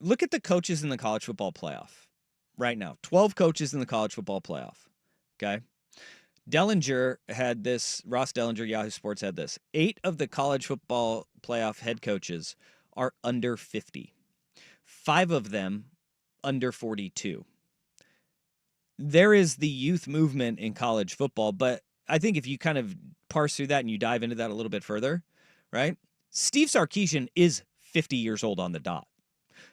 look at the coaches in the college football playoff right now. 12 coaches in the college football playoff. Okay. Dellinger had this, Ross Dellinger, Yahoo Sports had this. 8 of the college football playoff head coaches are under 50. 5 of them under 42. There is the youth movement in college football, but I think if you kind of parse through that and you dive into that a little bit further, right? Steve Sarkisian is 50 years old on the dot.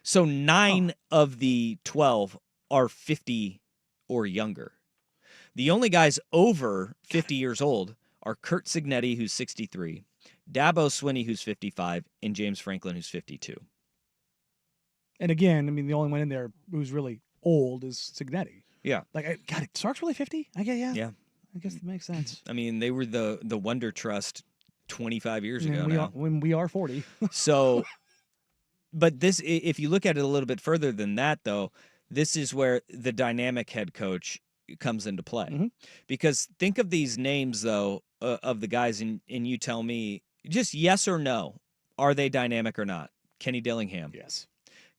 So 9 of the 12 are 50 or younger. The only guys over 50 years old are Curt Cignetti, who's 63, Dabo Swinney, who's 55, and James Franklin, who's 52. And again, I mean, the only one in there who's really old is Cignetti. Yeah. Like, God, Sark's really 50? Yeah. Yeah. I guess that makes sense. I mean, they were the Wonder Trust 25 years ago now. When we are 40. So, but this, if you look at it a little bit further than that, though, this is where the dynamic head coach comes into play. Mm-hmm. Because think of these names, though, of the guys, and you tell me, just yes or no, are they dynamic or not? Kenny Dillingham. Yes.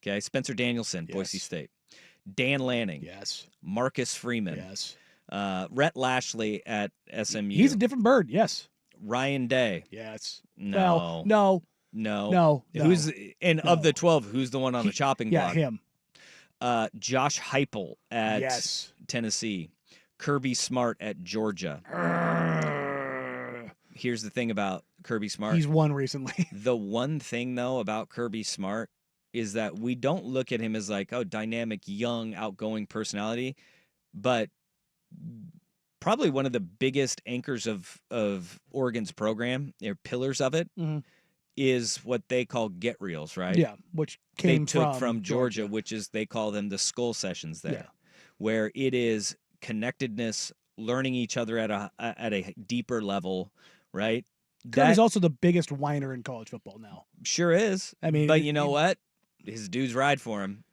Okay. Spencer Danielson, Yes. Boise State. Dan Lanning. Yes. Marcus Freeman. Yes. Rhett Lashley at SMU. He's a different bird. Yes. Ryan Day. Yes. No. Well, no. No. Who's of the 12? Who's the one on the chopping block? Yeah, him. Josh Heupel at Yes. Tennessee. Kirby Smart at Georgia. Here's the thing about Kirby Smart. He's won recently. The one thing, though, about Kirby Smart is that we don't look at him as like, oh, dynamic, young, outgoing personality, but probably one of the biggest anchors of Oregon's program, or pillars of it, is what they call get reels, right? Yeah, which came they took from Georgia, which is they call them the skull sessions there, where it is connectedness, learning each other at a deeper level, right? Kirby's also the biggest whiner in college football now. Sure is. I mean, but you know what? His dudes ride for him.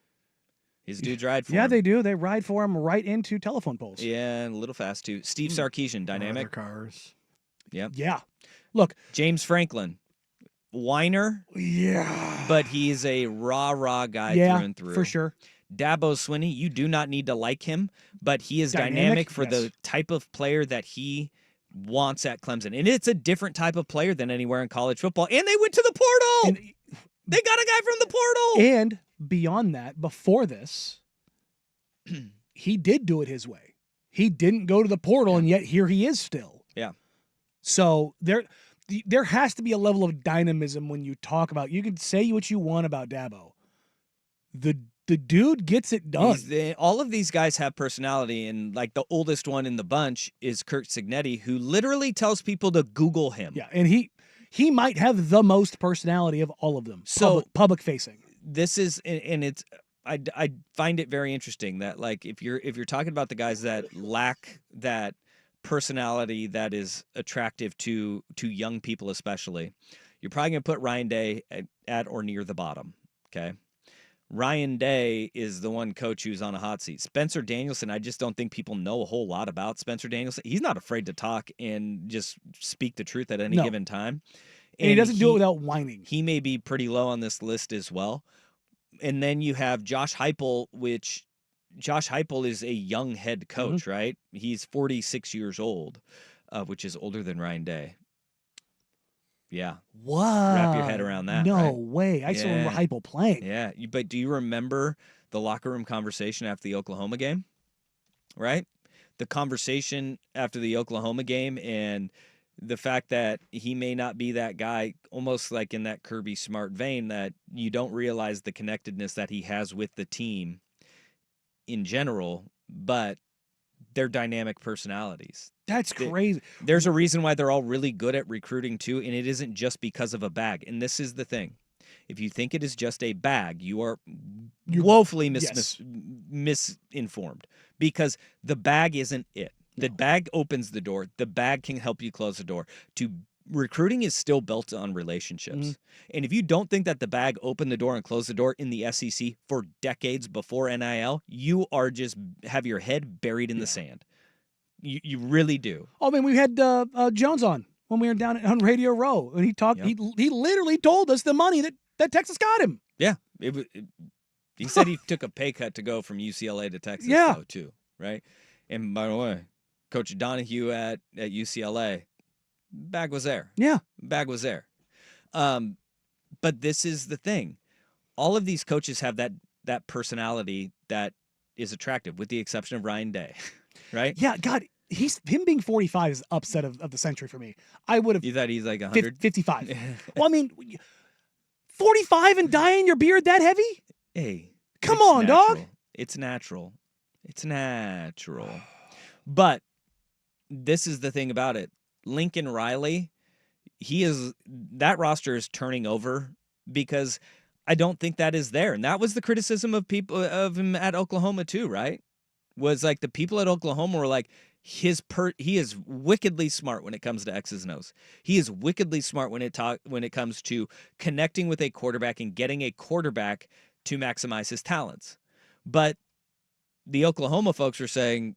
His dudes ride for him. Yeah, they do. They ride for him right into telephone poles. Yeah, and a little fast too. Steve Sarkisian, dynamic. Cars. Yep. Yeah. Look. James Franklin, whiner. Yeah. But he's a rah guy through and through. For sure. Dabo Swinney, you do not need to like him, but he is dynamic for the type of player that he wants at Clemson. And it's a different type of player than anywhere in college football. And they went to the portal. And they got a guy from the portal. And beyond that, before this, he did do it his way. He didn't go to the portal, and yet here he is still. Yeah. So there has to be a level of dynamism when you talk about. You can say what you want about Dabo. The dude gets it done. All of these guys have personality, and like the oldest one in the bunch is Curt Cignetti, who literally tells people to Google him. Yeah, and he might have the most personality of all of them. So public facing. This is, and it's, I find it very interesting that like if you're talking about the guys that lack that personality that is attractive to young people especially, you're probably gonna put Ryan Day at or near the bottom. Okay. Ryan Day is the one coach who's on a hot seat. Spencer Danielson, I just don't think people know a whole lot about Spencer Danielson. He's not afraid to talk and just speak the truth at any given time. And he doesn't do it without whining. He may be pretty low on this list as well. And then you have Josh Heupel, which Josh Heupel is a young head coach, right? He's 46 years old, which is older than Ryan Day. Yeah. Wow. Wrap your head around that. No right? way. I still remember Heupel playing. Yeah. But do you remember the locker room conversation after the Oklahoma game? Right? The conversation after the Oklahoma game and the fact that he may not be that guy, almost like in that Kirby Smart vein, that you don't realize the connectedness that he has with the team in general, but they're dynamic personalities. That's crazy. There's a reason why they're all really good at recruiting too, and it isn't just because of a bag. And this is the thing. If you think it is just a bag, you're woefully misinformed, because the bag isn't it. The bag opens the door. The bag can help you close the door. Recruiting is still built on relationships. And if you don't think that the bag opened the door and closed the door in the SEC for decades before NIL, you are just have your head buried in the sand. You really do. Oh, man, we had Jones on when we were down on Radio Row, and he talked. He literally told us the money that Texas got him. Yeah, He said he took a pay cut to go from UCLA to Texas, Yeah. though, too, right? And by the way, Coach Donahue at UCLA, bag was there. Yeah. Bag was there. But this is the thing. All of these coaches have that personality that is attractive, with the exception of Ryan Day, right? Yeah, God, him being 45 is upset of the century for me. I would have You thought he's like 100? 55. Well, I mean, 45 and dyeing your beard that heavy? Hey. Come it's on, dog. natural. It's natural. It's natural. But this is the thing about it. Lincoln Riley, that roster is turning over because I don't think that is there. And that was the criticism of people of him at Oklahoma too, right? Was like the people at Oklahoma were like, he is wickedly smart when it comes to X's and O's. He is wickedly smart when it comes to connecting with a quarterback and getting a quarterback to maximize his talents. But the Oklahoma folks were saying,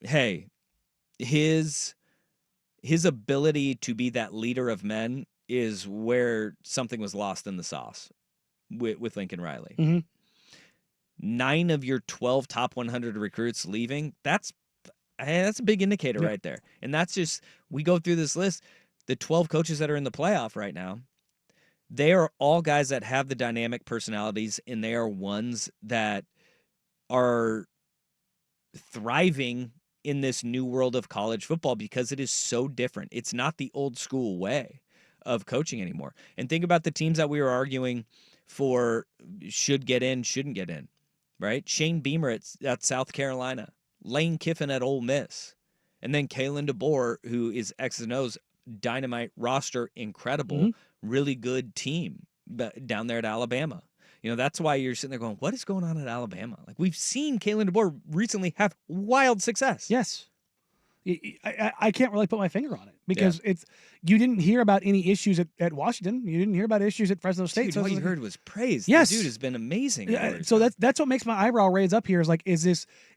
hey, his ability to be that leader of men is where something was lost in the sauce with Lincoln Riley. Mhm. 9 of your 12 top 100 recruits leaving, that's a big indicator right there. And that's just, we go through this list, the 12 coaches that are in the playoff right now, they are all guys that have the dynamic personalities, and they are ones that are thriving in this new world of college football because it is so different. It's not the old school way of coaching anymore. And think about the teams that we were arguing for should get in, shouldn't get in, right? Shane Beamer at South Carolina, Lane Kiffin at Ole Miss, and then Kalen DeBoer, who is X's and O's, dynamite roster, incredible, really good team down there at Alabama. You know, that's why you're sitting there going, what is going on at Alabama? Like, we've seen Kalen DeBoer recently have wild success. Yes. I can't really put my finger on it because you didn't hear about any issues at Washington. You didn't hear about issues at Fresno State. Dude, So all you like, heard was praise. Yes. The dude has been amazing. So that's what makes my eyebrow raise up here is like, is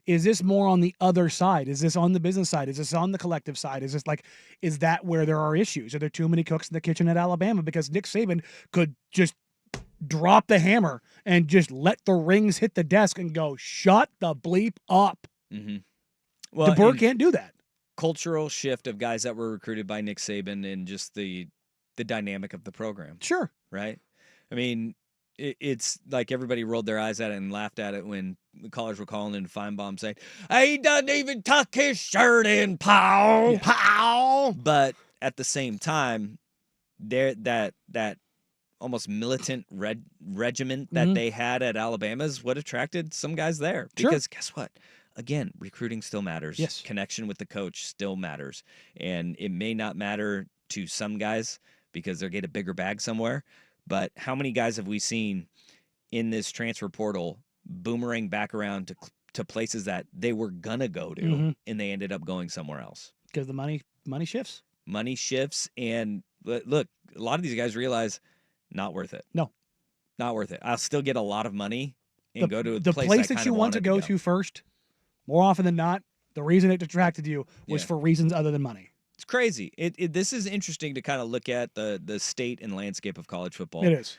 this more on the other side? Is this on the business side? Is this on the collective side? Is that where there are issues? Are there too many cooks in the kitchen at Alabama? Because Nick Saban could just drop the hammer and just let the rings hit the desk and go, shut the bleep up. Mm-hmm. Well, DeBoer can't do that. Cultural shift of guys that were recruited by Nick Saban and just the dynamic of the program. Sure. Right? I mean, it's like everybody rolled their eyes at it and laughed at it when the callers were calling in Feinbaum saying, he doesn't even tuck his shirt in, pow, pow. But at the same time, that almost militant regiment that they had at Alabama is what attracted some guys there. Because guess what? Again, recruiting still matters. Yes. Connection with the coach still matters. And it may not matter to some guys because they'll get a bigger bag somewhere. But how many guys have we seen in this transfer portal boomerang back around to places that they were going to go to and they ended up going somewhere else? Because the money shifts. Money shifts. And look, a lot of these guys realize not worth it. No. Not worth it. I'll still get a lot of money and go to the place that you want to go to first. More often than not, the reason it attracted you was for reasons other than money. It's crazy. This is interesting to kind of look at the state and landscape of college football. It is.